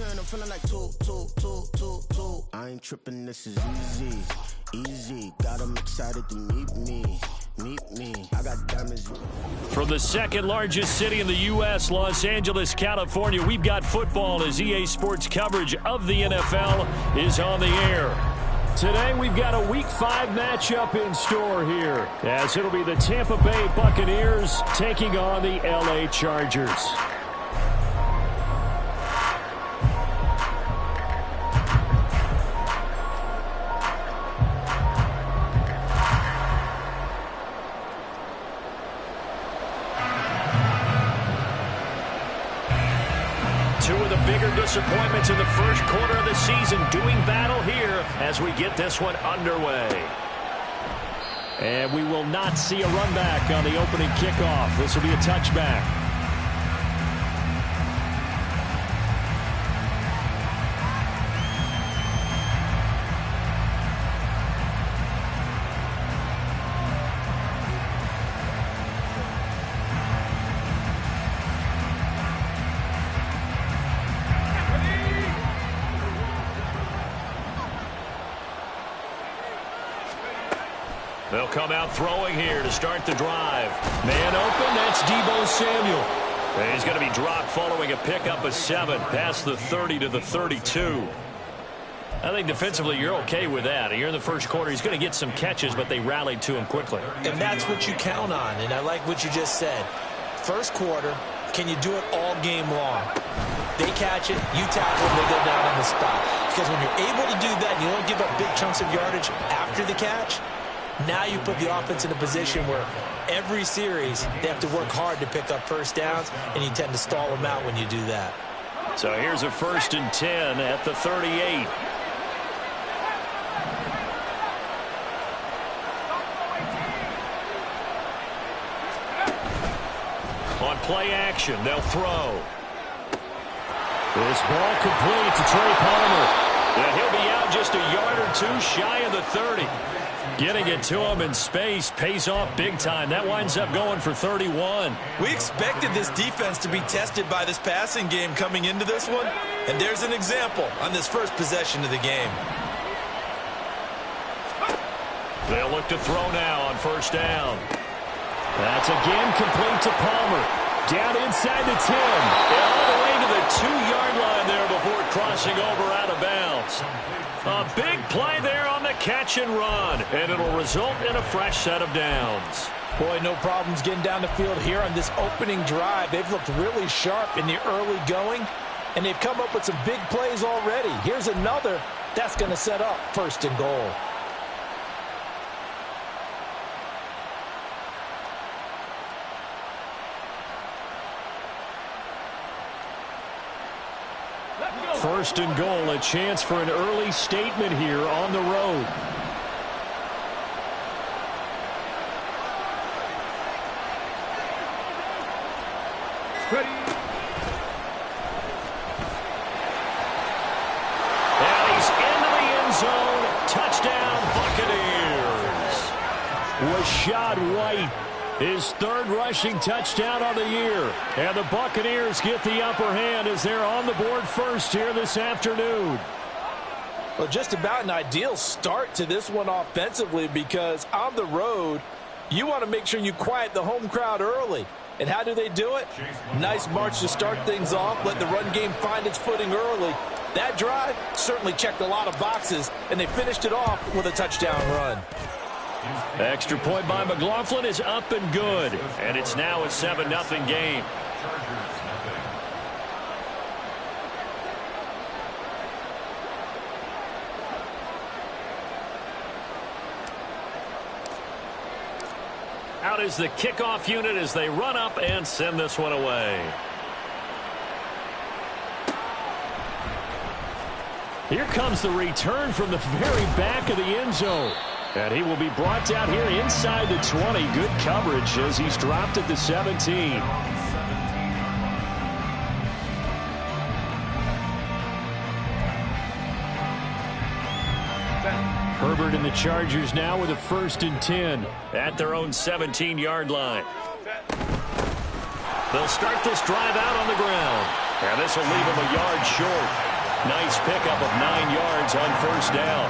I'm feeling like two. I ain't tripping, this is easy. Got them excited to meet me. I got diamonds. From the second largest city in the U.S., Los Angeles, California, we've got football as EA Sports coverage of the NFL is on the air. Today, we've got a Week 5 matchup in store here, as it'll be the Tampa Bay Buccaneers taking on the L.A. Chargers. Two of the bigger disappointments in the first quarter of the season doing battle here as we get this one underway. And we will not see a run back on the opening kickoff. This will be a touchback. They'll come out throwing here to start the drive. Man open, that's Deebo Samuel. And he's going to be dropped following a pickup of 7 past the 30 to the 32. I think defensively you're okay with that. Here in the first quarter, he's going to get some catches, but they rallied to him quickly. And that's what you count on, and I like what you just said. First quarter, can you do it all game long? They catch it, you tackle them, they go down on the spot. Because when you're able to do that, and you don't give up big chunks of yardage after the catch, now you put the offense in a position where every series they have to work hard to pick up first downs, and you tend to stall them out when you do that. So here's a 1st and 10 at the 38. On play action, they'll throw. This ball complete to Trey Palmer. And he'll be out just a yard or two shy of the 30. Getting it to him in space pays off big time. That winds up going for 31. We expected this defense to be tested by this passing game coming into this one, and there's an example on this first possession of the game. They'll look to throw now on 1st down. That's again complete to Palmer. Down inside the 10. And all the way to the 2-yard line there before crossing over out of bounds. A big play there on the catch and run, and it'll result in a fresh set of downs. Boy, no problems getting down the field here on this opening drive. They've looked really sharp in the early going, and they've come up with some big plays already. Here's another that's going to set up 1st and goal. First and goal, a chance for an early statement here on the road. Ready. And he's into the end zone. Touchdown, Buccaneers. Rachaad White, his 3rd rushing touchdown of the year. And the Buccaneers get the upper hand as they're on the board first here this afternoon. Well, just about an ideal start to this one offensively, because on the road, you want to make sure you quiet the home crowd early. And how do they do it? Nice march to start things off, let the run game find its footing early. That drive certainly checked a lot of boxes, and they finished it off with a touchdown run. Extra point by McLaughlin is up and good. And it's now a 7-0 game. Out is the kickoff unit as they run up and send this one away. Here comes the return from the very back of the end zone. And he will be brought down here inside the 20. Good coverage as he's dropped at the 17. Herbert and the Chargers now with a 1st and 10 at their own 17-yard line. They'll start this drive out on the ground. And this will leave him a yard short. Nice pickup of 9 yards on first down.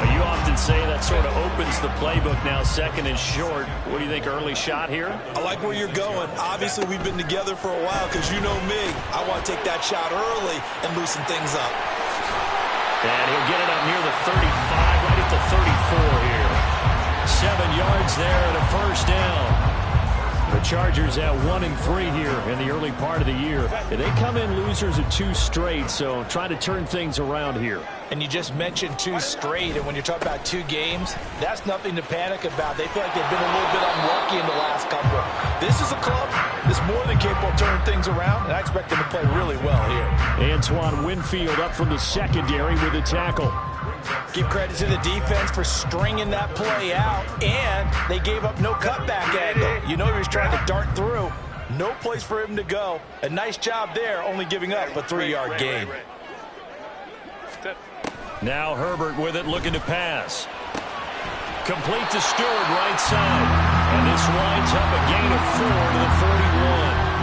But you often say that sort of opens the playbook now, second and short. What do you think, early shot here? I like where you're going. Obviously, we've been together for a while because you know me. I want to take that shot early and loosen things up. And he'll get it up near the 35, right at the 34 here. 7 yards there and a first down. The Chargers at 1-3 here in the early part of the year. They come in losers of 2 straight, so trying to turn things around here. And you just mentioned 2 straight, and when you're talking about 2 games, that's nothing to panic about. They feel like they've been a little bit unlucky in the last couple. This is a club that's more than capable of turning things around, and I expect them to play really well here. Antoine Winfield up from the secondary with a tackle. Give credit to the defense for stringing that play out, and they gave up no cutback angle. You know he was trying to dart through. No place for him to go. A nice job there, only giving up a 3-yard gain. Now Herbert with it, looking to pass. Complete to Stewart, right side. And this winds up a gain of 4 to the 41.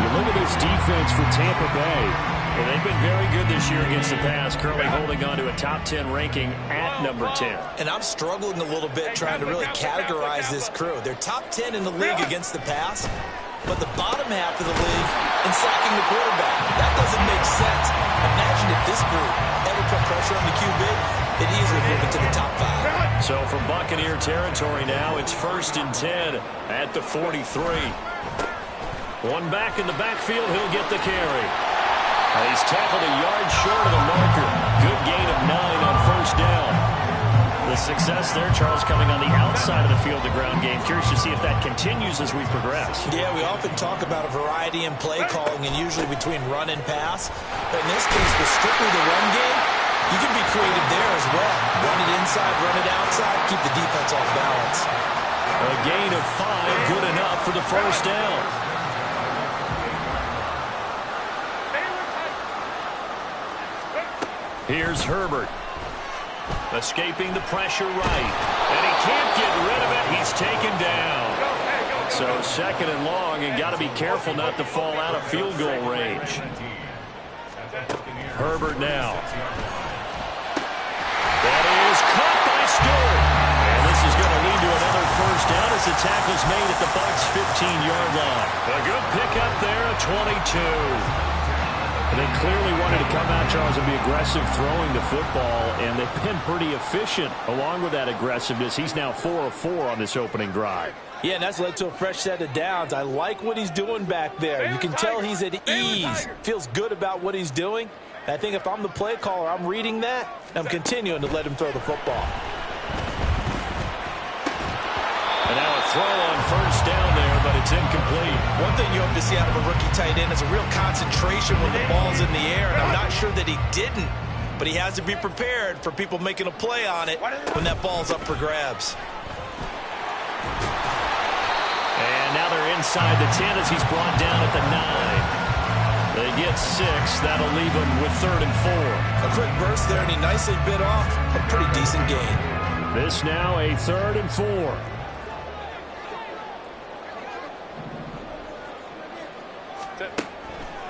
You look at this defense for Tampa Bay. And they've been very good this year against the pass, currently holding on to a top 10 ranking at number 10. And I'm struggling a little bit trying to really categorize this crew. They're top 10 in the league against the pass, but the bottom half of the league in sacking the quarterback. That doesn't make sense. Imagine if this group ever put pressure on the QB, it easily move into the top 5. So from Buccaneer territory now, it's 1st and 10 at the 43. One back in the backfield, he'll get the carry. He's tackled a yard short of the marker. Good gain of 9 on first down. The success there, Charles, coming on the outside of the field, the ground game. Curious to see if that continues as we progress. Yeah, we often talk about a variety in play calling and usually between run and pass. But in this case, with strictly the run game, you can be creative there as well. Run it inside, run it outside, keep the defense off balance. A gain of 5, good enough for the first down. Here's Herbert. Escaping the pressure right. And he can't get rid of it. He's taken down. So 2nd and long, and got to be careful not to fall out of field goal range. Herbert now. That is caught by Stewart. And this is going to lead to another first down as the tackle's made at the Bucs' 15-yard line. A good pickup there at 22. They clearly wanted to come out, Charles, and be aggressive throwing the football, and they've been pretty efficient along with that aggressiveness. He's now 4 of 4 on this opening drive. Yeah, and that's led to a fresh set of downs. I like what he's doing back there. You can tell he's at ease, feels good about what he's doing. I think if I'm the play caller, I'm reading that, and I'm continuing to let him throw the football. And now a throw on first down there, but it's incomplete. One thing you hope to see out of a rookie tight end is a real concentration when the ball's in the air, and I'm not sure that he didn't, but he has to be prepared for people making a play on it when that ball's up for grabs. And now they're inside the 10 as he's brought down at the 9. They get 6. That'll leave them with 3rd and 4. A quick burst there, and he nicely bit off a pretty decent gain. This now a 3rd and 4.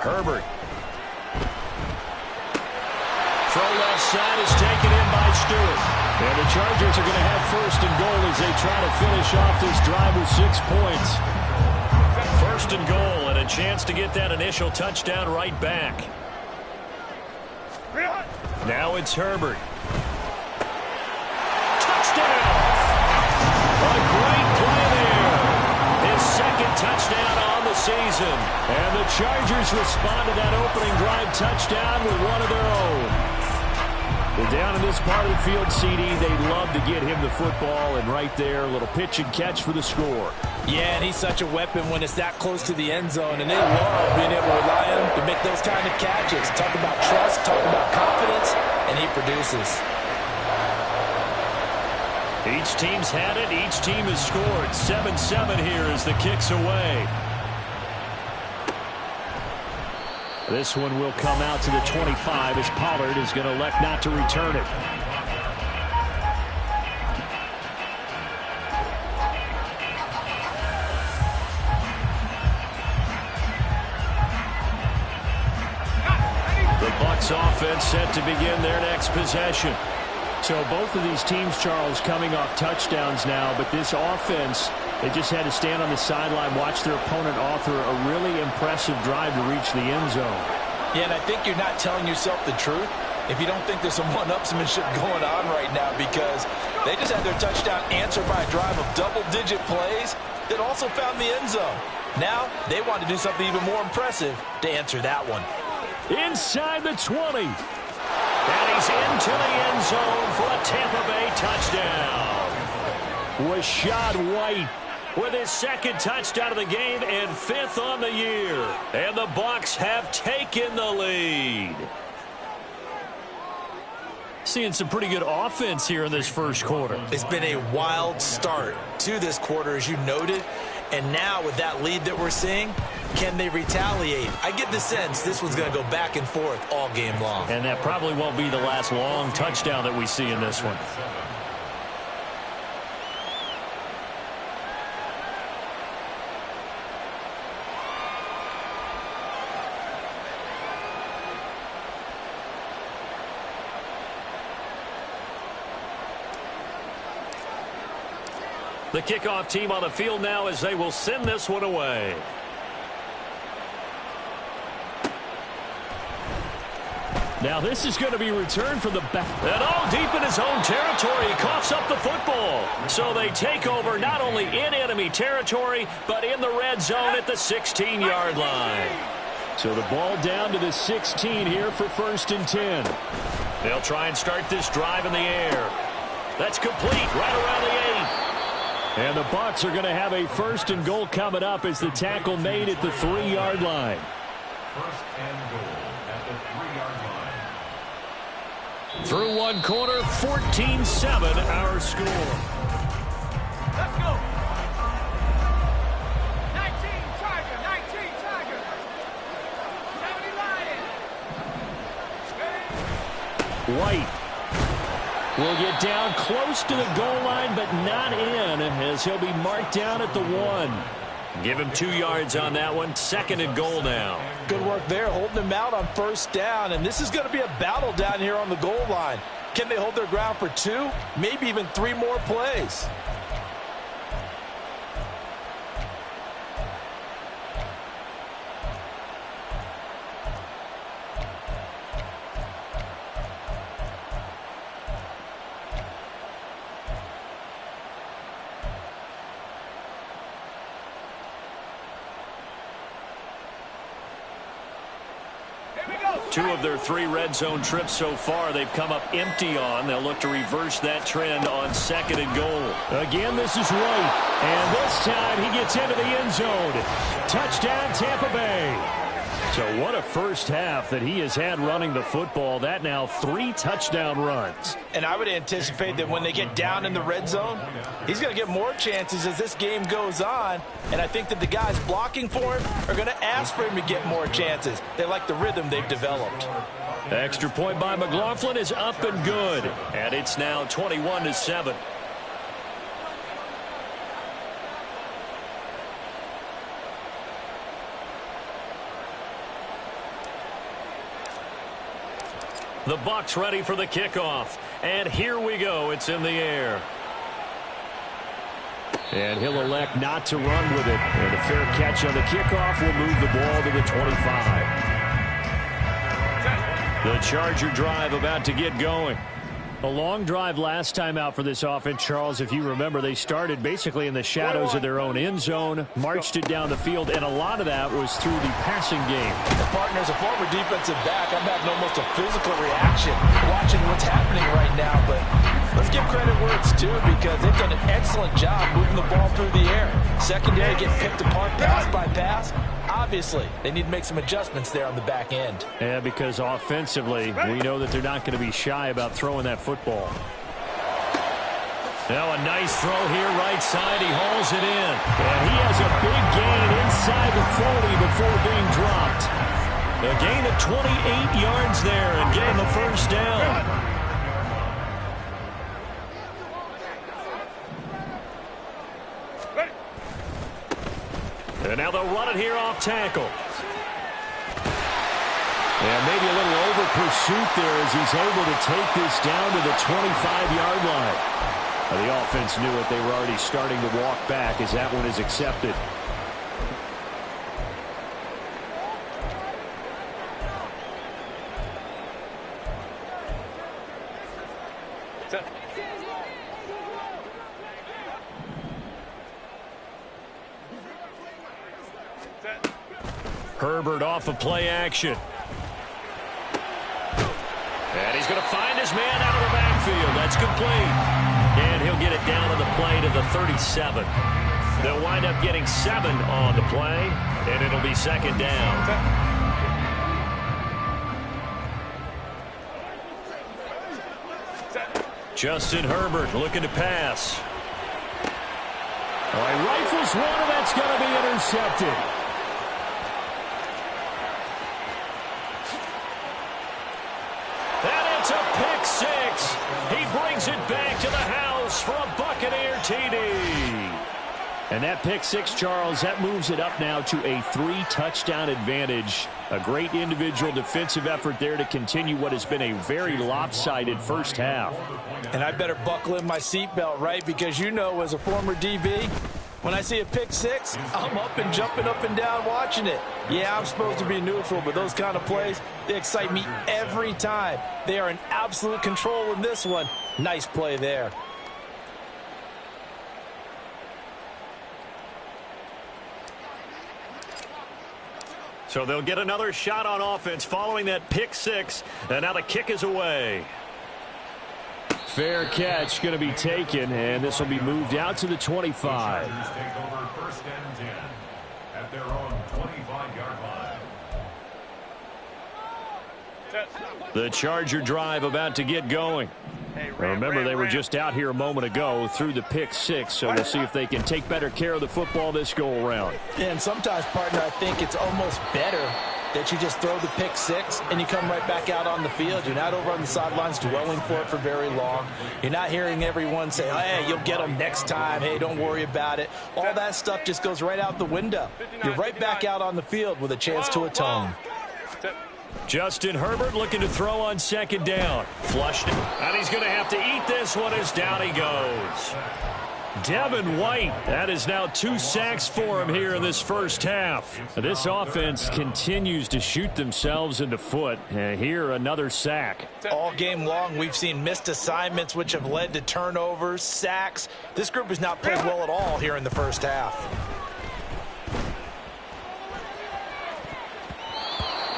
Herbert. Throw left side is taken in by Stewart. And the Chargers are going to have 1st and goal as they try to finish off this drive with 6 points. 1st and goal and a chance to get that initial touchdown right back. Now it's Herbert. Touchdown! A great play there. His 2nd touchdown on the season. And the Chargers respond to that opening drive touchdown with one of their own. Well, down in this part of the field, CD, they love to get him the football, and right there, a little pitch and catch for the score. Yeah, and he's such a weapon when it's that close to the end zone, and they love being able to rely on him to make those kind of catches. Talk about trust, talk about confidence, and he produces. Each team's had it. Each team has scored. 7-7 here as the kick's away. This one will come out to the 25 as Pollard is going to elect not to return it. Bucs offense set to begin their next possession. So both of these teams, Charles, coming off touchdowns now, but this offense, they just had to stand on the sideline, watch their opponent author a really impressive drive to reach the end zone. Yeah, and I think you're not telling yourself the truth if you don't think there's some one-upsmanship going on right now, because they just had their touchdown answered by a drive of double-digit plays that also found the end zone. Now they want to do something even more impressive to answer that one. Inside the 20. And he's into the end zone for a Tampa Bay touchdown. Rachaad White with his second touchdown of the game and 5th on the year. And the Bucs have taken the lead. Seeing some pretty good offense here in this first quarter. It's been a wild start to this quarter, as you noted. And now with that lead that we're seeing, can they retaliate? I get the sense this one's going to go back and forth all game long. And that probably won't be the last long touchdown that we see in this one. The kickoff team on the field now as they will send this one away. Now this is going to be returned from the back. And all deep in his own territory, he coughs up the football. So they take over not only in enemy territory, but in the red zone at the 16-yard line. So the ball down to the 16 here for 1st and 10. They'll try and start this drive in the air. That's complete right around the 8. And the Bucs are going to have a 1st and goal coming up as the tackle made at the 3-yard line. 1st and goal at the 3-yard line. Through one quarter, 14-7 our score. Let's go. 19 Tiger, 19 Tiger. 70 Lion. White will get down close to the goal line, but not in, as he'll be marked down at the 1. Give him 2 yards on that one. 2nd and goal now. Good work there, holding them out on 1st down. And this is going to be a battle down here on the goal line. Can they hold their ground for 2, maybe even 3 more plays? Two of their 3 red zone trips so far they've come up empty on. They'll look to reverse that trend on 2nd and goal. Again, this is White. And this time he gets into the end zone. Touchdown, Tampa Bay. So what a first half that he has had running the football. That now 3 touchdown runs. And I would anticipate that when they get down in the red zone, he's going to get more chances as this game goes on. And I think that the guys blocking for him are going to ask for him to get more chances. They like the rhythm they've developed. Extra point by McLaughlin is up and good. And it's now 21-7. The Bucs ready for the kickoff. And here we go. It's in the air. And he'll elect not to run with it. And a fair catch on the kickoff will move the ball to the 25. The Charger drive about to get going. A long drive last time out for this offense, Charles. If you remember, they started basically in the shadows of their own end zone, marched it down the field, and a lot of that was through the passing game. The partner, as a former defensive back, I'm having almost a physical reaction watching what's happening right now. But let's give credit where it's due, because they've done an excellent job moving the ball through the air. Secondary getting picked apart pass by pass. Obviously, they need to make some adjustments there on the back end. Yeah, because offensively, we know that they're not going to be shy about throwing that football. Now a nice throw here, right side. He hauls it in. And he has a big gain inside the 40 before being dropped. A gain of 28 yards there and getting the first down. And now they'll run it here off tackle. And maybe a little over pursuit there as he's able to take this down to the 25-yard line. The offense knew it. They were already starting to walk back as that one is accepted. Herbert off of play action. And he's going to find his man out of the backfield. That's complete. And he'll get it down on the play to the 37. They'll wind up getting 7 on the play, and it'll be second down. Justin Herbert looking to pass. All right, rifles one, and that's going to be intercepted. And it's a pick six. He brings it back to the house for a Buccaneer TD. And that pick six, Charles, that moves it up now to a 3-touchdown advantage. A great individual defensive effort there to continue what has been a very lopsided first half. And I better buckle in my seatbelt, right? Because you know, as a former DB, when I see a pick six, I'm up and jumping up and down watching it. Yeah, I'm supposed to be neutral, but those kind of plays, they excite me every time. They are in absolute control in this one. Nice play there. So they'll get another shot on offense following that pick six. And now the kick is away. Fair catch going to be taken, and this will be moved out to the 25. The Chargers take over first and 10 at their own 25-yard line. The Charger drive about to get going. Remember, they were just out here a moment ago through the pick six, so we'll see if they can take better care of the football this go-around. And sometimes, partner, I think it's almost better that you just throw the pick six and you come right back out on the field. You're not over on the sidelines dwelling for it for very long. You're not hearing everyone say, hey, you'll get them next time. Hey, don't worry about it. All that stuff just goes right out the window. You're right back out on the field with a chance to atone. Justin Herbert looking to throw on second down. Flushed it. And he's going to have to eat this one as down he goes. Devin White, that is now 2 sacks for him here in this first half. This offense continues to shoot themselves in the foot. And here, another sack. All game long, we've seen missed assignments, which have led to turnovers, sacks. This group has not played well at all here in the first half.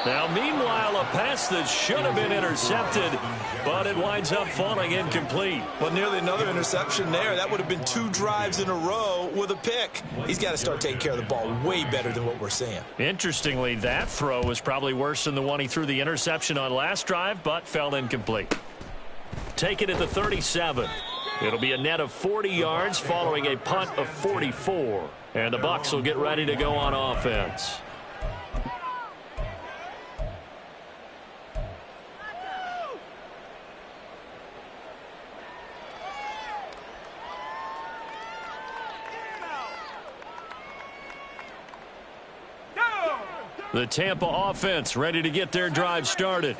Now, meanwhile, a pass that should have been intercepted, but it winds up falling incomplete. Well, nearly another interception there. That would have been 2 drives in a row with a pick. He's got to start taking care of the ball way better than what we're seeing. Interestingly, that throw was probably worse than the one he threw the interception on last drive, but fell incomplete. Take it at the 37. It'll be a net of 40 yards following a punt of 44. And the Bucs will get ready to go on offense. The Tampa offense ready to get their drive started.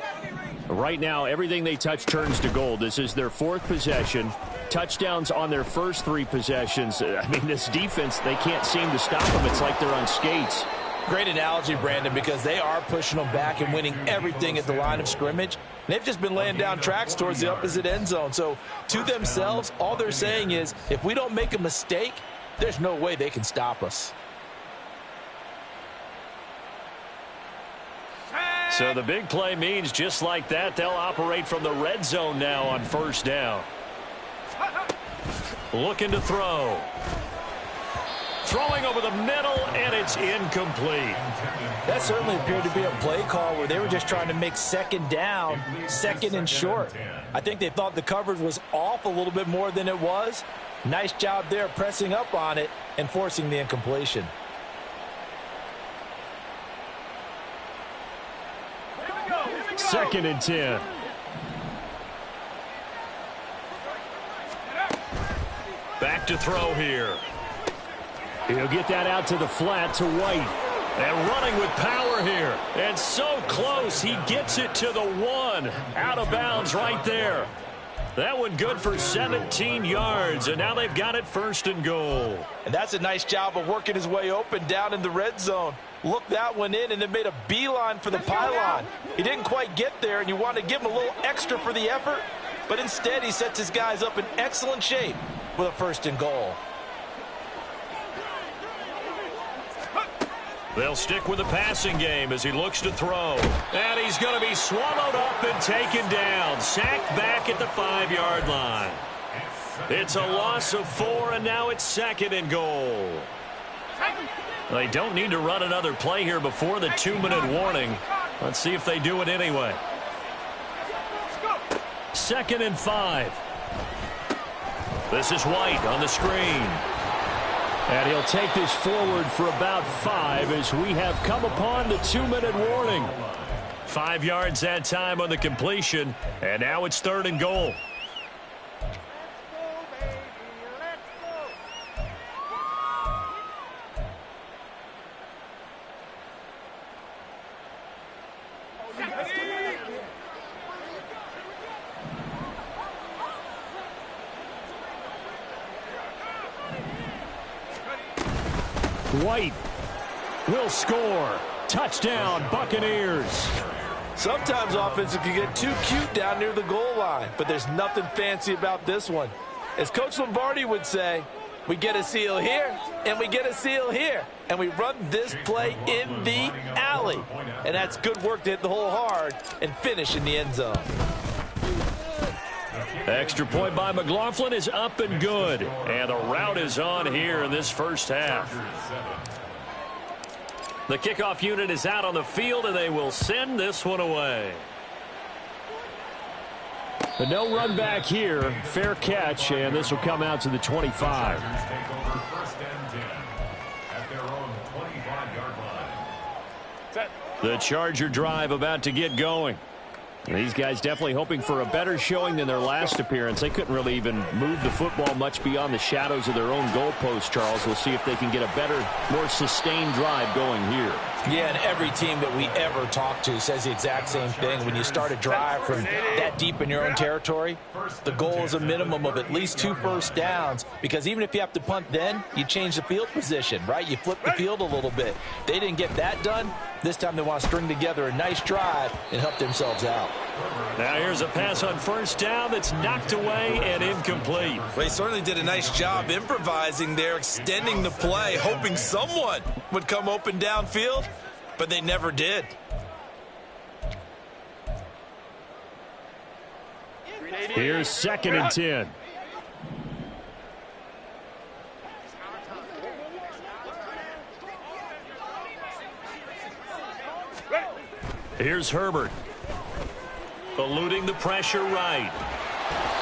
Right now, everything they touch turns to gold. This is their 4th possession. Touchdowns on their first 3 possessions. I mean, this defense, they can't seem to stop them. It's like they're on skates. Great analogy, Brandon, because they are pushing them back and winning everything at the line of scrimmage. They've just been laying down tracks towards the opposite end zone. So, to themselves, all they're saying is, if we don't make a mistake, there's no way they can stop us. So the big play means just like that, they'll operate from the red zone now on first down. Looking to throw. Throwing over the middle, and it's incomplete. That certainly appeared to be a play call where they were just trying to make second down, second and short. I think they thought the coverage was off a little bit more than it was. Nice job there pressing up on it and forcing the incompletion. Second and 10. Back to throw here. He'll get that out to the flat to White. And running with power here. And so close, he gets it to the 1. Out of bounds right there. That one good for 17 yards, and now they've got it 1st and goal. And that's a nice job of working his way open down in the red zone. Looked that one in and then made a beeline for the pylon. He didn't quite get there, and you want to give him a little extra for the effort, but instead he sets his guys up in excellent shape with a 1st and goal. They'll stick with the passing game as he looks to throw. And he's going to be swallowed up and taken down. Sacked back at the 5-yard line. It's a loss of 4, and now it's 2nd and goal. They don't need to run another play here before the 2-minute warning. Let's see if they do it anyway. 2nd and 5. This is White on the screen. And he'll take this forward for about 5 as we have come upon the 2-minute warning. 5 yards that time on the completion, and now it's 3rd and goal. White will score. Touchdown, Buccaneers. Sometimes offenses can get too cute down near the goal line, but there's nothing fancy about this one. As Coach Lombardi would say, we get a seal here, and we get a seal here, and we run this play in the alley. And that's good work to hit the hole hard and finish in the end zone. Extra point by McLaughlin is up and good. And the route is on here in this 1st half. The kickoff unit is out on the field, and they will send this one away. But no run back here. Fair catch, and this will come out to the 25. The Charger drive about to get going. These guys definitely hoping for a better showing than their last appearance. They couldn't really even move the football much beyond the shadows of their own goalpost, Charles. We'll see if they can get a better, more sustained drive going here. Yeah, and every team that we ever talk to says the exact same thing. When you start a drive from that deep in your own territory, the goal is a minimum of at least 2 first downs, because even if you have to punt then, you change the field position, right? You flip the field a little bit. They didn't get that done. This time they want to string together a nice drive and help themselves out. Now here's a pass on 1st down that's knocked away and incomplete. Well, they certainly did a nice job improvising there, extending the play, hoping someone would come open downfield, but they never did. Here's 2nd and 10. Here's Herbert. Eluding the pressure right.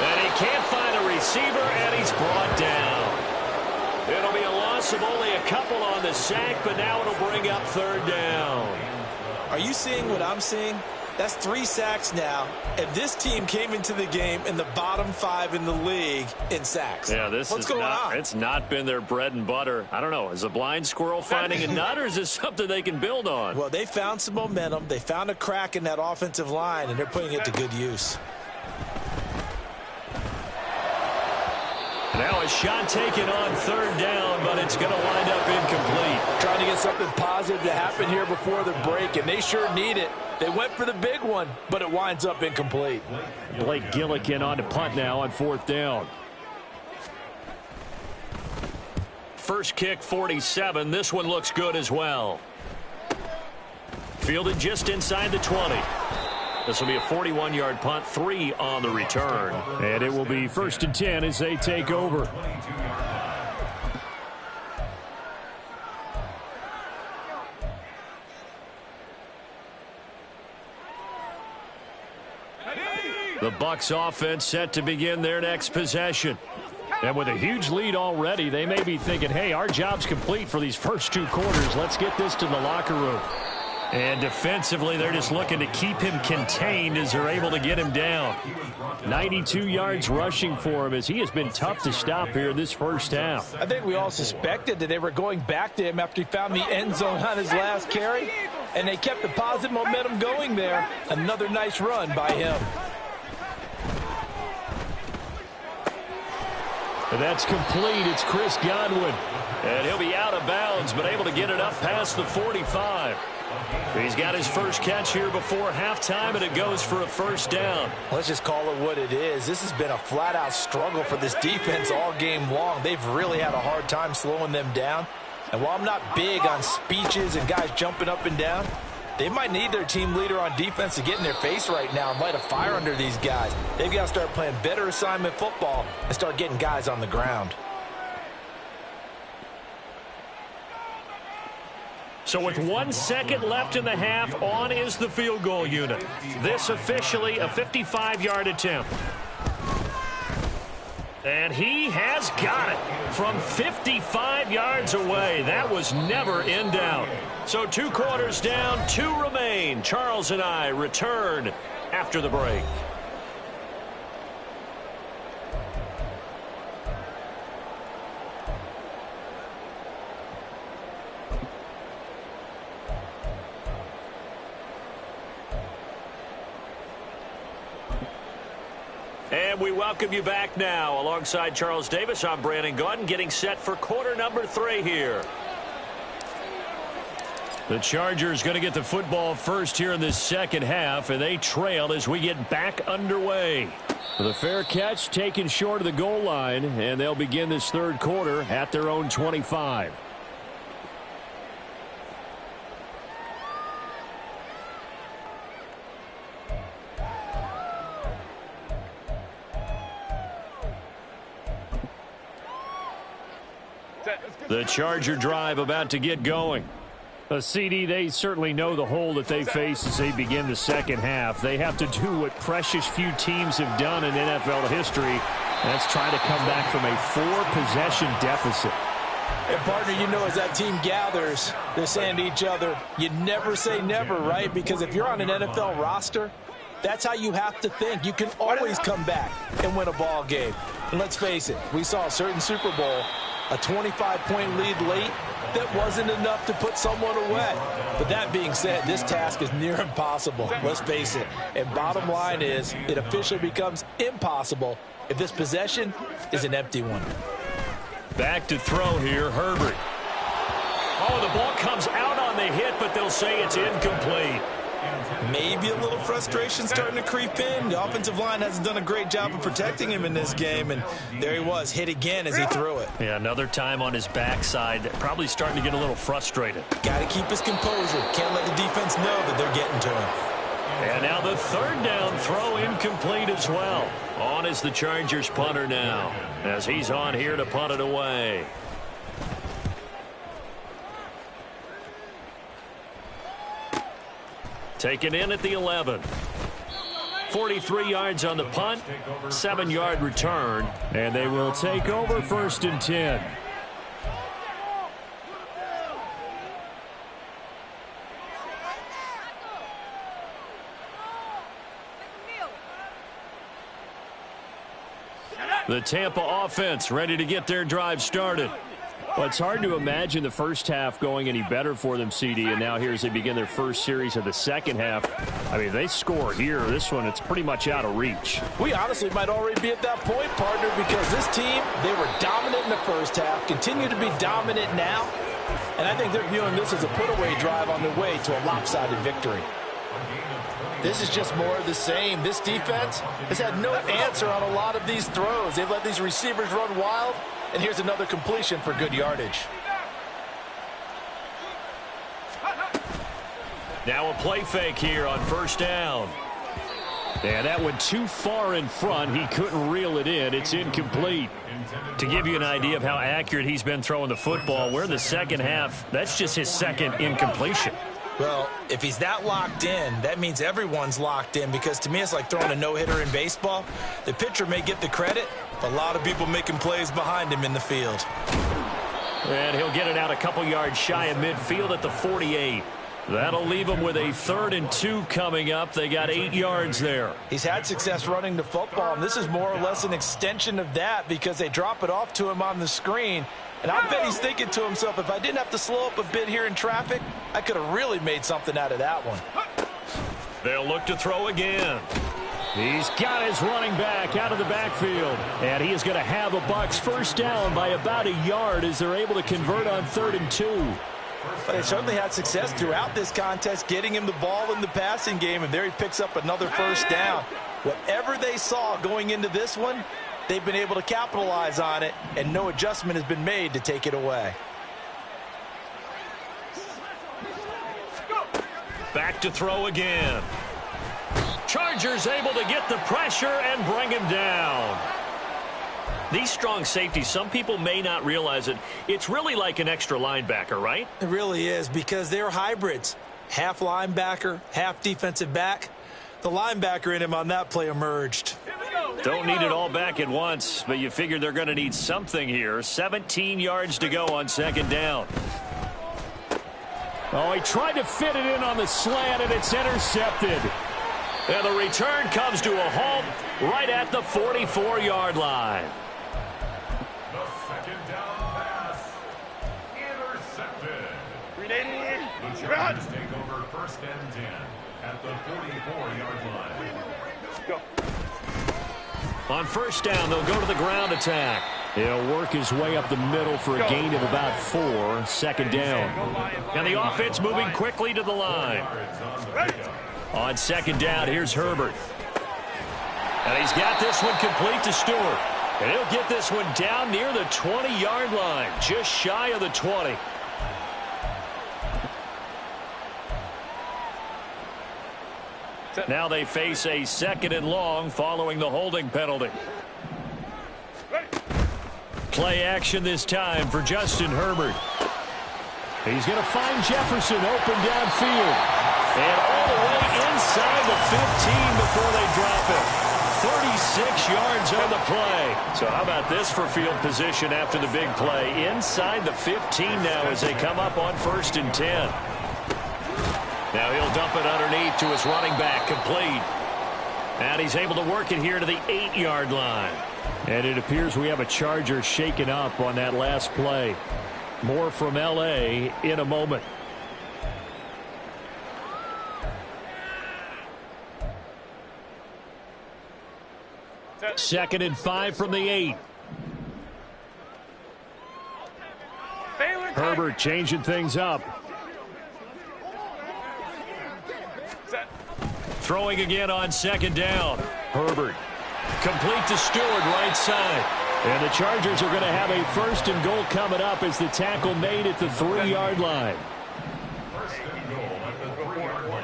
And he can't find a receiver, and he's brought down. It'll be a loss of only a couple on the sack, but now it'll bring up 3rd down. Are you seeing what I'm seeing? That's 3 sacks now, and this team came into the game in the bottom 5 in the league in sacks. Yeah, What's going on? It's not been their bread and butter. I don't know. Is a blind squirrel finding a nut, or is this something they can build on? Well, they found some momentum. They found a crack in that offensive line, and they're putting it to good use. Now a shot taken on 3rd down, but it's going to wind up incomplete. Trying to get something positive to happen here before the break, and they sure need it. They went for the big one, but it winds up incomplete. Blake Gillikin on to punt now on 4th down. First kick, 47. This one looks good as well. Fielded just inside the 20. This will be a 41-yard punt, 3 on the return. And it will be 1st and 10 as they take over. The Bucs offense set to begin their next possession. And with a huge lead already, they may be thinking, hey, our job's complete for these first 2 quarters. Let's get this to the locker room. And defensively, they're just looking to keep him contained as they're able to get him down. 92 yards rushing for him as he has been tough to stop here this first half. I think we all suspected that they were going back to him after he found the end zone on his last carry, and they kept the positive momentum going there. Another nice run by him. And that's complete. It's Chris Godwin. And he'll be out of bounds, but able to get it up past the 45. He's got his first catch here before halftime, and it goes for a first down. Let's just call it what it is. This has been a flat-out struggle for this defense all game long. They've really had a hard time slowing them down. And while I'm not big on speeches and guys jumping up and down, they might need their team leader on defense to get in their face right now and light a fire under these guys. They've got to start playing better assignment football and start getting guys on the ground. So with 1 second left in the half, on is the field goal unit. This officially a 55-yard attempt. And he has got it from 55 yards away. That was never in doubt. So 2 quarters down, 2 remain. Charles and I return after the break. And we welcome you back now. Alongside Charles Davis, I'm Brandon Gaudin, getting set for quarter number 3 here. The Chargers going to get the football first here in this second half, and they trail as we get back underway. The fair catch taken short of the goal line, and they'll begin this third quarter at their own 25. The Charger drive about to get going. CD, they certainly know the hole that they face as they begin the second half. They have to do what precious few teams have done in NFL history. That's try to come back from a 4-possession deficit. And partner, you know, as that team gathers, they're saying to each other, you never say never, right? Because if you're on an NFL roster, that's how you have to think. You can always come back and win a ball game. And let's face it, we saw a certain Super Bowl, a 25-point lead late, that wasn't enough to put someone away. But that being said, this task is near impossible. Let's face it. And bottom line is, it officially becomes impossible if this possession is an empty one. Back to throw here, Herbert. Oh, the ball comes out on the hit, but they'll say it's incomplete. Maybe a little frustration starting to creep in. The offensive line hasn't done a great job of protecting him in this game, and there he was, hit again as he threw it. Yeah, another time on his backside, probably starting to get a little frustrated. Got to keep his composure. Can't let the defense know that they're getting to him. And now the third down throw incomplete as well. On is the Chargers punter now, as he's on here to punt it away. Taken in at the 11. 43 yards on the punt, 7-yard return, and they will take over 1st and 10. The Tampa offense ready to get their drive started. Well, it's hard to imagine the first half going any better for them, CD, and now here as they begin their first series of the second half. I mean, if they score here, this one, it's pretty much out of reach. We honestly might already be at that point, partner, because this team, they were dominant in the first half, continue to be dominant now, and I think they're viewing this as a put-away drive on their way to a lopsided victory. This is just more of the same. This defense has had no answer on a lot of these throws. They've let these receivers run wild, and here's another completion for good yardage. Now a play fake here on 1st down. And that went too far in front. He couldn't reel it in. It's incomplete. To give you an idea of how accurate he's been throwing the football, we're in the second half. That's just his second incompletion. Well, if he's that locked in, that means everyone's locked in, because to me it's like throwing a no-hitter in baseball. The pitcher may get the credit, but a lot of people making plays behind him in the field. And he'll get it out a couple yards shy of midfield at the 48. That'll leave them with a 3rd and 2 coming up. They got 8 yards there. He's had success running the football, and this is more or less an extension of that because they drop it off to him on the screen. And I bet he's thinking to himself, if I didn't have to slow up a bit here in traffic, I could have really made something out of that one. They'll look to throw again. He's got his running back out of the backfield. And he is going to have a Bucs first down by about a yard as they're able to convert on 3rd and 2. But they certainly had success throughout this contest, getting him the ball in the passing game, and there he picks up another first down. Whatever they saw going into this one, they've been able to capitalize on it, and no adjustment has been made to take it away. Back to throw again. Chargers able to get the pressure and bring him down. These strong safeties, some people may not realize it. It's really like an extra linebacker, right? It really is, because they're hybrids. Half linebacker, half defensive back. The linebacker in him on that play emerged. Don't need it all back at once, but you figure they're going to need something here. 17 yards to go on 2nd down. Oh, he tried to fit it in on the slant, and it's intercepted. And the return comes to a halt right at the 44-yard line. The 2nd down pass. Intercepted. The Chargers take over 1st and 10 at the 44-yard line. Go. On 1st down, they'll go to the ground attack. He'll work his way up the middle for a gain of about 4. 2nd down. And the offense moving quickly to the line. On 2nd down, here's Herbert. And he's got this one complete to Stewart. And he'll get this one down near the 20-yard line, just shy of the 20. Now they face a 2nd and long following the holding penalty. Play action this time for Justin Herbert. He's going to find Jefferson open downfield. And all the way inside the 15 before they drop it. 36 yards on the play. So how about this for field position after the big play? Inside the 15 now as they come up on 1st and 10. Now he'll dump it underneath to his running back, complete. And he's able to work it here to the 8-yard line. And it appears we have a Charger shaken up on that last play. More from L.A. in a moment. Second and 5 from the 8. Herbert changing things up. Throwing again on 2nd down. Herbert. Complete to Stewart, right side. And the Chargers are going to have a 1st and goal coming up as the tackle made at the 3-yard line. 1st and goal at the 3-yard line.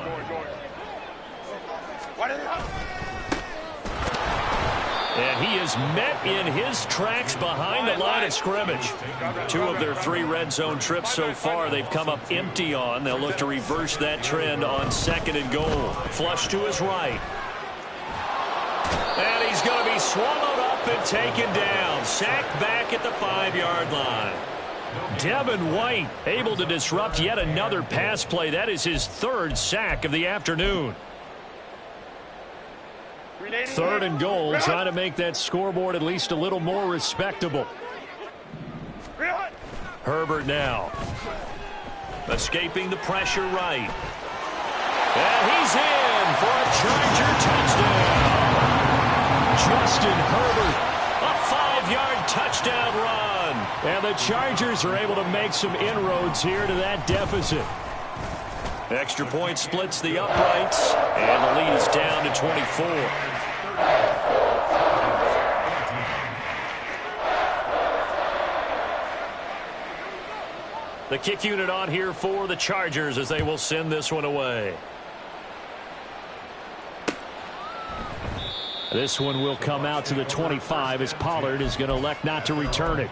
And he is met in his tracks behind the line of scrimmage. 2 of their 3 red zone trips so far they've come up empty on. They'll look to reverse that trend on 2nd and goal. Flush to his right. And he's going to be swallowed up and taken down. Sacked back at the 5-yard line. Devin White able to disrupt yet another pass play. That is his 3rd sack of the afternoon. 3rd and goal, trying to make that scoreboard at least a little more respectable. Herbert now. Escaping the pressure right. And he's in for a Charger touchdown. Justin Herbert. A 5-yard touchdown run. And the Chargers are able to make some inroads here to that deficit. Extra point splits the uprights, and the lead is down to 24. The kick unit on here for the Chargers as they will send this one away. This one will come out to the 25 as Pollard is going to elect not to return it.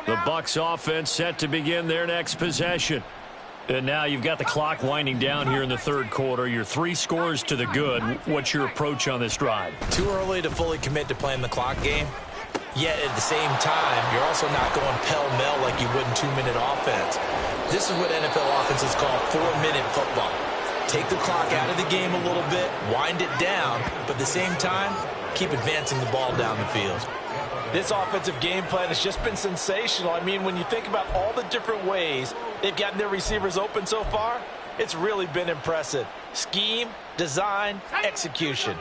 The Bucs offense set to begin their next possession. And now you've got the clock winding down here in the third quarter. You're 3 scores to the good. What's your approach on this drive? Too early to fully commit to playing the clock game. Yet at the same time, you're also not going pell-mell like you would in 2-minute offense. This is what NFL offenses call 4-minute football. Take the clock out of the game a little bit, wind it down, but at the same time, keep advancing the ball down the field. This offensive game plan has just been sensational. I mean, when you think about all the different ways they've gotten their receivers open so far, it's really been impressive. Scheme, design, execution.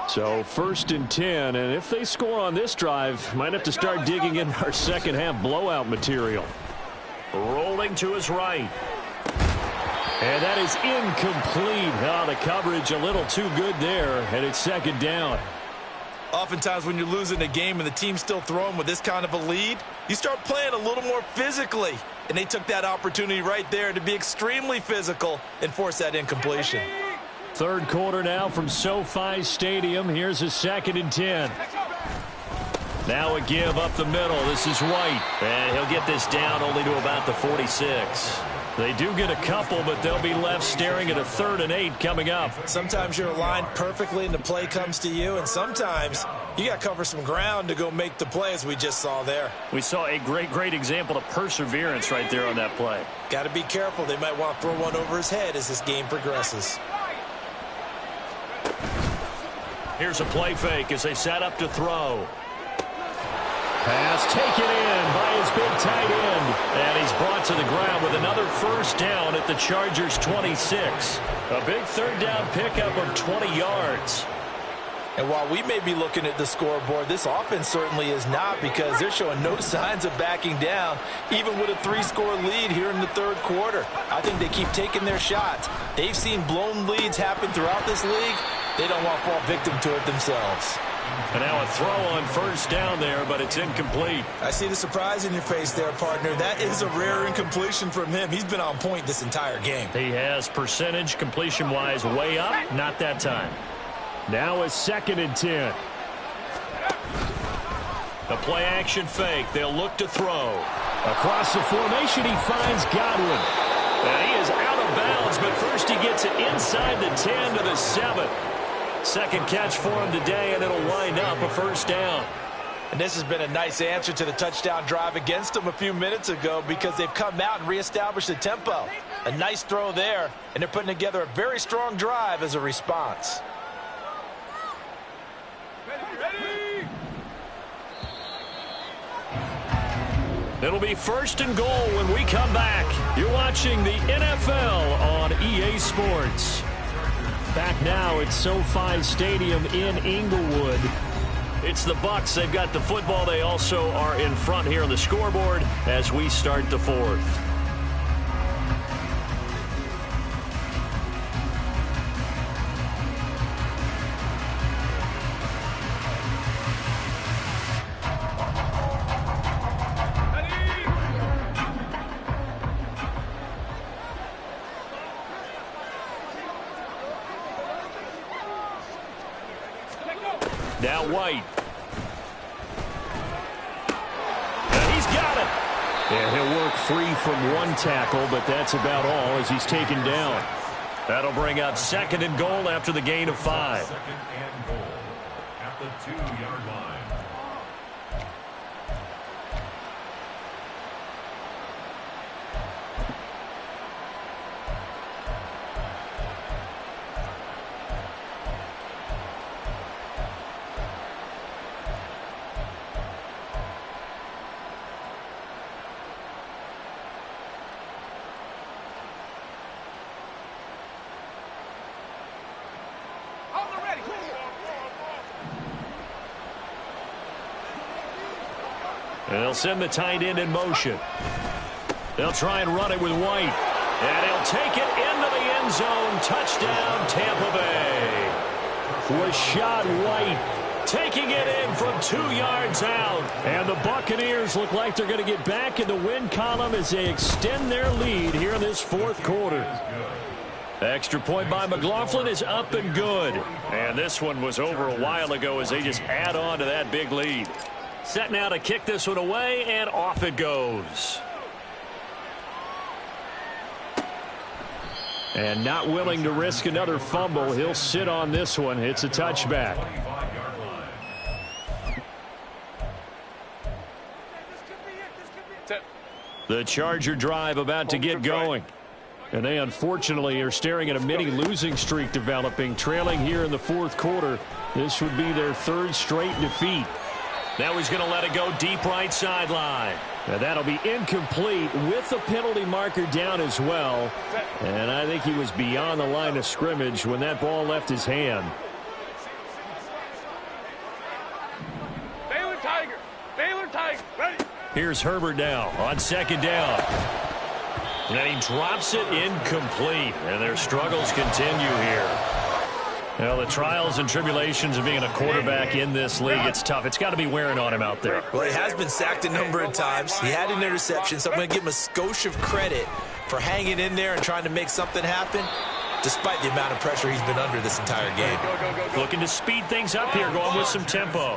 So 1st and 10, and if they score on this drive, might have to start digging in our second half blowout material. Rolling to his right. And that is incomplete. Oh, the coverage a little too good there, and it's 2nd down. Oftentimes when you're losing a game and the team's still throwing with this kind of a lead, you start playing a little more physically. And they took that opportunity right there to be extremely physical and force that incompletion. Third quarter now from SoFi Stadium. Here's a 2nd and 10. Now a give up the middle. This is White. And he'll get this down only to about the 46. They do get a couple, but they'll be left staring at a 3rd and 8 coming up. Sometimes you're aligned perfectly and the play comes to you, and sometimes you got to cover some ground to go make the play, as we just saw there. We saw a great example of perseverance right there on that play. Got to be careful. They might want to throw one over his head as this game progresses. Here's a play fake as they set up to throw. Pass taken in by his big tight end. And he's brought to the ground with another 1st down at the Chargers' 26. A big 3rd down pickup of 20 yards. And while we may be looking at the scoreboard, this offense certainly is not, because they're showing no signs of backing down, even with a 3-score lead here in the third quarter. I think they keep taking their shots. They've seen blown leads happen throughout this league. They don't want to fall victim to it themselves. And now a throw on 1st down there, but it's incomplete. I see the surprise in your face there, partner. That is a rare incompletion from him. He's been on point this entire game. He has percentage completion-wise way up. Not that time. Now a 2nd and 10. The play-action fake. They'll look to throw. Across the formation, he finds Godwin. And he is out of bounds, but first he gets it inside the 10 to the 7. 2nd catch for him today, and it'll wind up a 1st down. And this has been a nice answer to the touchdown drive against them a few minutes ago, because they've come out and reestablished the tempo. A nice throw there, and they're putting together a very strong drive as a response. It'll be 1st and goal when we come back. You're watching the NFL on EA Sports. Back now at SoFi Stadium in Inglewood. It's the Bucs. They've got the football. They also are in front here on the scoreboard as we start the 4th. Now White. And he's got it. And he'll work free from 1 tackle, but that's about all as he's taken down. That'll bring up 2nd and goal after the gain of 5. 2nd and goal at the 2-yard line. And they'll send the tight end in motion. They'll try and run it with White. And he'll take it into the end zone. Touchdown, Tampa Bay. Rachaad White taking it in from 2 yards out. And the Buccaneers look like they're going to get back in the win column as they extend their lead here in this 4th quarter. Extra point by McLaughlin is up and good. And this one was over a while ago as they just add on to that big lead. Set now to kick this one away, and off it goes. And not willing to risk another fumble. He'll sit on this one. It's a touchback. The Charger drive about to get going. And they unfortunately are staring at a mini losing streak developing, trailing here in the fourth quarter. This would be their third straight defeat. Now he's going to let it go deep right sideline. Now that'll be incomplete with the penalty marker down as well. And I think he was beyond the line of scrimmage when that ball left his hand. Baylor Tiger. Baylor Tiger. Ready. Here's Herbert now on second down. And he drops it incomplete. And their struggles continue here. Well, the trials and tribulations of being a quarterback in this league, it's tough. It's got to be wearing on him out there. Well, he has been sacked a number of times. He had an interception, so I'm going to give him a skosh of credit for hanging in there and trying to make something happen, despite the amount of pressure he's been under this entire game. Looking to speed things up here, going with some tempo.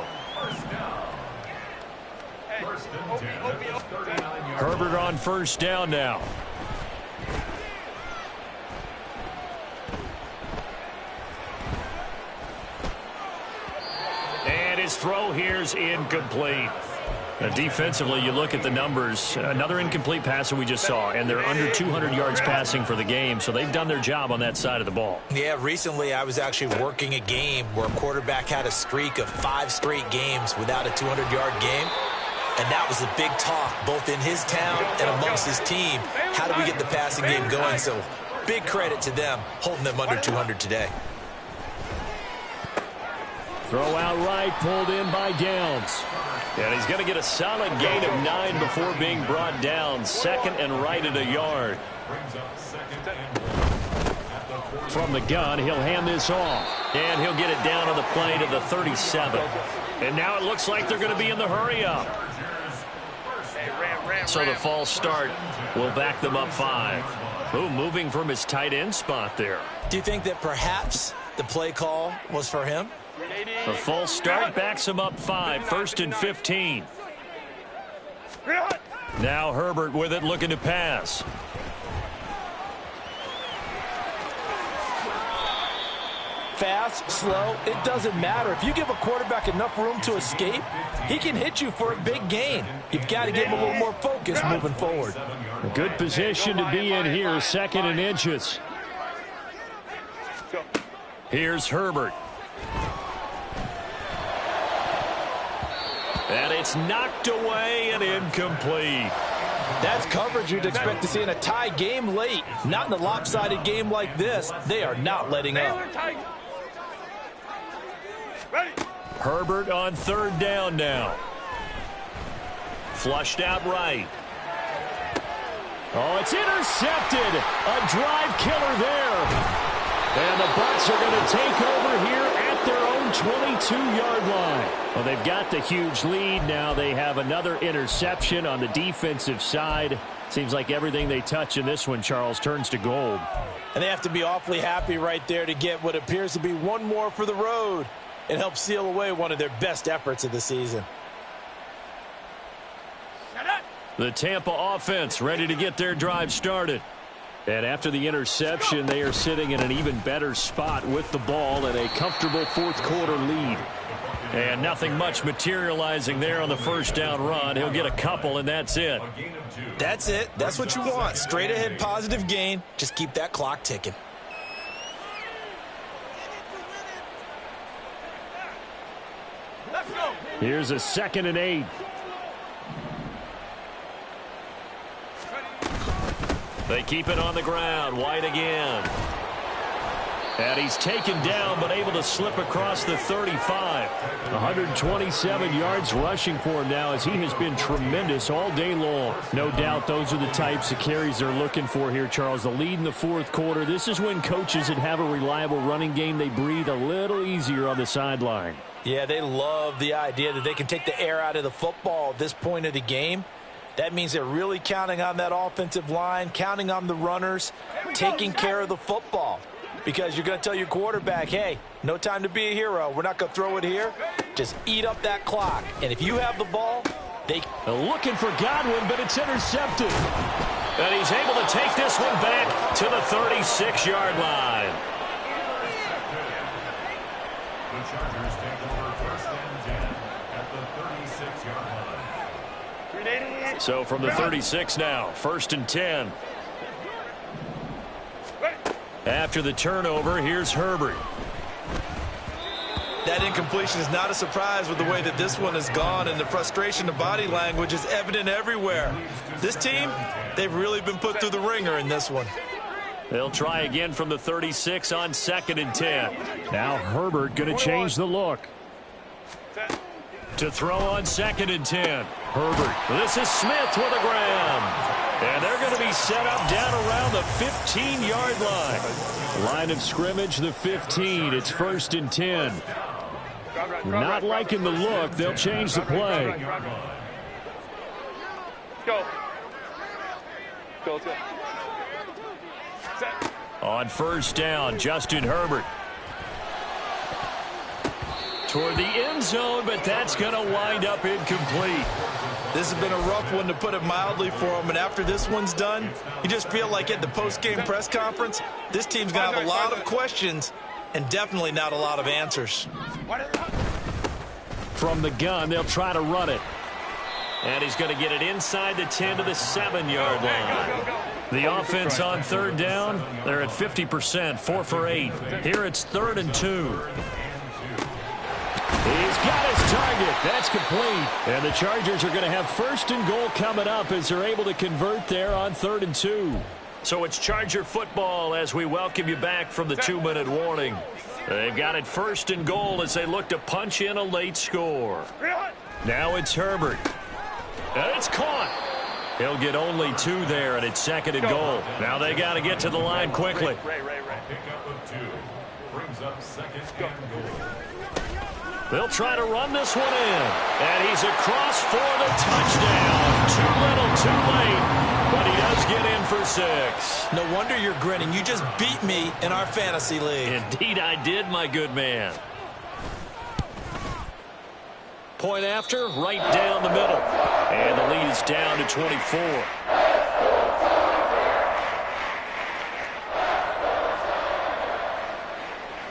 Herbert on first down now. And his throw here's incomplete. Now defensively, you look at the numbers. Another incomplete pass that we just saw, and they're under 200 yards passing for the game, so they've done their job on that side of the ball. Yeah, recently I was actually working a game where a quarterback had a streak of 5 straight games without a 200-yard game, and that was a big talk both in his town and amongst his team. How do we get the passing game going? So big credit to them holding them under 200 today. Throw out right, pulled in by Downs. And he's going to get a solid gain of 9 before being brought down. Second and right at a yard. From the gun, he'll hand this off. And he'll get it down on the play to the 37. And now it looks like they're going to be in the hurry-up. So the false start will back them up 5. Ooh, moving from his tight end spot there. Do you think that perhaps the play call was for him? The false start backs him up 5, 1st and 15. Now Herbert with it, looking to pass. Fast, slow, it doesn't matter. If you give a quarterback enough room to escape, he can hit you for a big gain. You've got to give him a little more focus moving forward. A good position to be in here, 2nd and inches. Here's Herbert. And it's knocked away and incomplete. That's coverage you'd expect to see in a tie game late. Not in a lopsided game like this. They are not letting up. Herbert on 3rd down now. Flushed out right. Oh, it's intercepted. A drive killer there. And the Bucs are going to take over here at their own 22-yard line. Well, they've got the huge lead. Now they have another interception on the defensive side. Seems like everything they touch in this one, Charles, turns to gold. And they have to be awfully happy right there to get what appears to be one more for the road. It helps seal away one of their best efforts of the season. The Tampa offense ready to get their drive started. And after the interception, they are sitting in an even better spot with the ball and a comfortable fourth quarter lead. And nothing much materializing there on the first down run. He'll get a couple, and that's it. That's it. That's what you want. Straight ahead positive gain. Just keep that clock ticking. Let's go. Here's a 2nd and 8. They keep it on the ground. White again. And he's taken down, but able to slip across the 35. 127 yards rushing for him now, as he has been tremendous all day long. No doubt those are the types of carries they're looking for here, Charles. The lead in the fourth quarter. This is when coaches that have a reliable running game, they breathe a little easier on the sideline. Yeah, they love the idea that they can take the air out of the football at this point of the game. That means they're really counting on that offensive line, counting on the runners, taking care of the football. Because you're going to tell your quarterback, hey, no time to be a hero. We're not going to throw it here. Just eat up that clock. And if you have the ball, they... Looking for Godwin, but it's intercepted. And he's able to take this one back to the 36-yard line. The Chargers take over 1st and 10 at the 36-yard line. So from the 36 now, 1st and 10. After the turnover, here's Herbert. That incompletion is not a surprise with the way that this one has gone, and the frustration, the body language is evident everywhere. This team, they've really been put through the ringer in this one. They'll try again from the 36 on 2nd and 10. Now Herbert going to change the look. To throw on 2nd and 10. Herbert. This is Smith with a grab. And they're going to be set up down around the 15-yard line. Line of scrimmage, the 15. It's 1st and 10. Not liking the look. They'll change the play. Go. Let's go. On 1st down, Justin Herbert. Toward the end zone, but that's going to wind up incomplete. This has been a rough one, to put it mildly, for him. And after this one's done, you just feel like at the post-game press conference, this team's going to have a lot of questions and definitely not a lot of answers. From the gun, they'll try to run it. And he's going to get it inside the 10 to the 7-yard line. The offense on 3rd down, they're at 50%, 4 for 8. Here it's 3rd and 2. He's got his target. That's complete. And the Chargers are going to have 1st and goal coming up as they're able to convert there on 3rd and 2. So it's Charger football as we welcome you back from the 2-minute warning. They've got it 1st and goal as they look to punch in a late score. Now it's Herbert. And it's caught. He'll get only 2 there, and it's 2nd and goal. Now they got to get to the line quickly. Pickup of 2 brings up 2nd and goal. They'll try to run this one in. And he's across for the touchdown. Too little, too late. But he does get in for 6. No wonder you're grinning. You just beat me in our fantasy league. Indeed I did, my good man. Point after, right down the middle. And the lead is down to 24.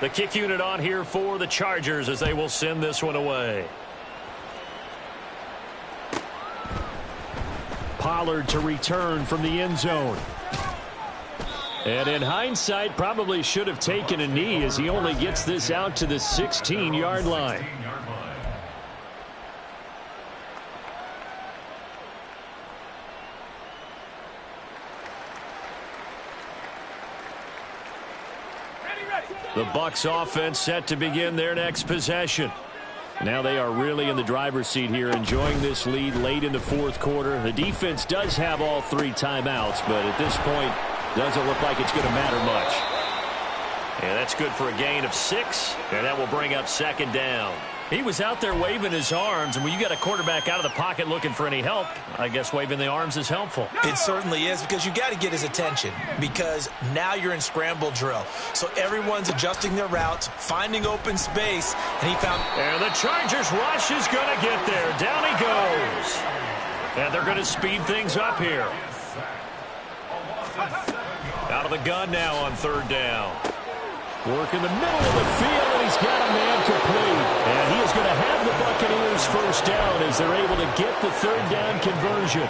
The kick unit on here for the Chargers as they will send this one away. Pollard to return from the end zone. And in hindsight, probably should have taken a knee as he only gets this out to the 16-yard line. The Bucs offense set to begin their next possession. Now they are really in the driver's seat here, enjoying this lead late in the 4th quarter. The defense does have all 3 timeouts, but at this point, doesn't look like it's going to matter much. And that's good for a gain of 6, and that will bring up 2nd down. He was out there waving his arms, and when you got a quarterback out of the pocket looking for any help, I guess waving the arms is helpful. It certainly is, because you got to get his attention, because now you're in scramble drill. So everyone's adjusting their routes, finding open space, and he found... And the Chargers rush is going to get there. Down he goes. And they're going to speed things up here. Out of the gun now on 3rd down. Work in the middle of the field, and he's got a man complete. And he is going to have the Buccaneers 1st down as they're able to get the 3rd down conversion.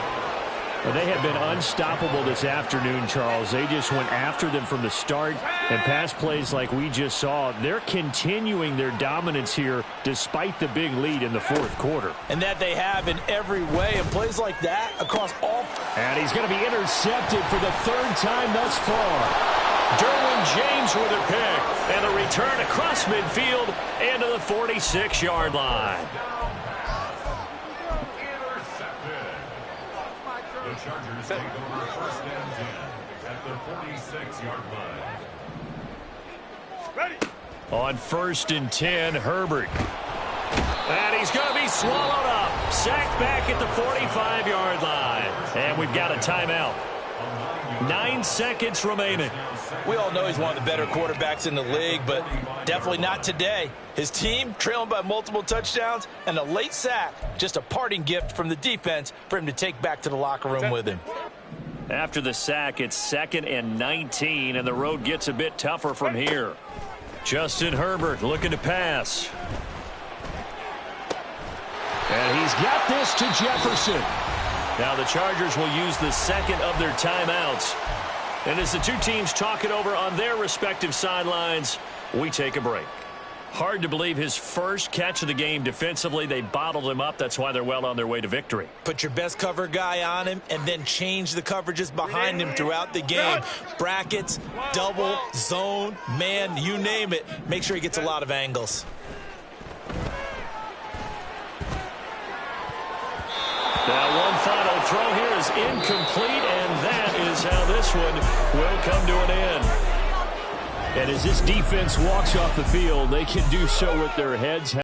Well, they have been unstoppable this afternoon, Charles. They just went after them from the start, and pass plays like we just saw. They're continuing their dominance here despite the big lead in the 4th quarter. And that they have in every way, and plays like that across all... And he's going to be intercepted for the 3rd time thus far. Derwin James with a pick, and a return across midfield into the 46-yard line. Intercepted. The Chargers take over 1st and 10 at the 46-yard line. Ready. On 1st and 10, Herbert. And he's going to be swallowed up. Sacked back at the 45-yard line. And we've got a timeout. 9 seconds remaining. We all know he's one of the better quarterbacks in the league, but definitely not today. His team trailing by multiple touchdowns, and a late sack, just a parting gift from the defense for him to take back to the locker room with him. After the sack, it's 2nd and 19, and the road gets a bit tougher from here. Justin Herbert looking to pass. And he's got this to Jefferson. Now the Chargers will use the second of their timeouts. And as the two teams talk it over on their respective sidelines, we take a break. Hard to believe his first catch of the game defensively. They bottled him up. That's why they're well on their way to victory. Put your best cover guy on him and then change the coverages behind him throughout the game. Brackets, double, zone, man, you name it. Make sure he gets a lot of angles. Now one final throw here is incomplete, and that is how this one will come to an end. And as this defense walks off the field, they can do so with their heads